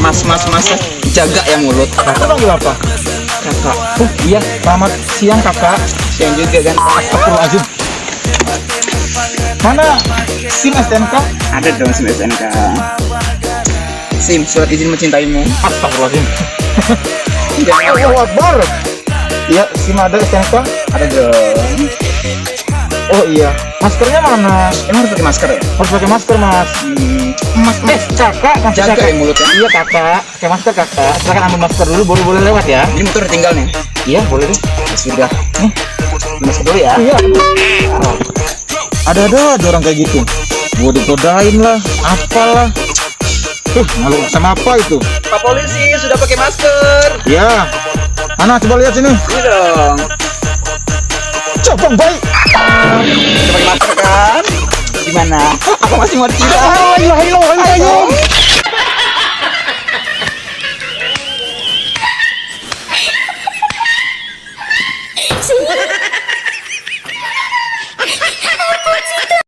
Mas, jaga ya mulut. Kakak panggil apa? Kakak, Oh iya, selamat siang kakak. siang juga kan. Astagfirullahaladzim. Mana SIM STNK? Ada dong SIM STNK. SIM, surat izin mencintaimu. Astagfirullahaladzim. Jangan. Allahu Akbar. Iya, SIM ada STNK. Ada dong. Oh iya, maskernya mana? Emang harus pakai masker ya? Harus pakai masker mas. Kakak, maksud Jaga kakak. ya mulutnya. Iya kakak, pakai masker kakak. Silakan ambil masker dulu, boleh lewat ya. Ini motor tinggal nih. Iya boleh deh. Sudah. Nih, Masker dulu ya. iya. Ada orang kayak gitu. Gua dikodain lah, apalah. Malu sama apa itu? Pak polisi sudah pakai masker. Ya, mana coba lihat sini. Ini dong. Coba baik. Sudah pakai masker kan? Gimana? Aku masih mau tidak. Ayo.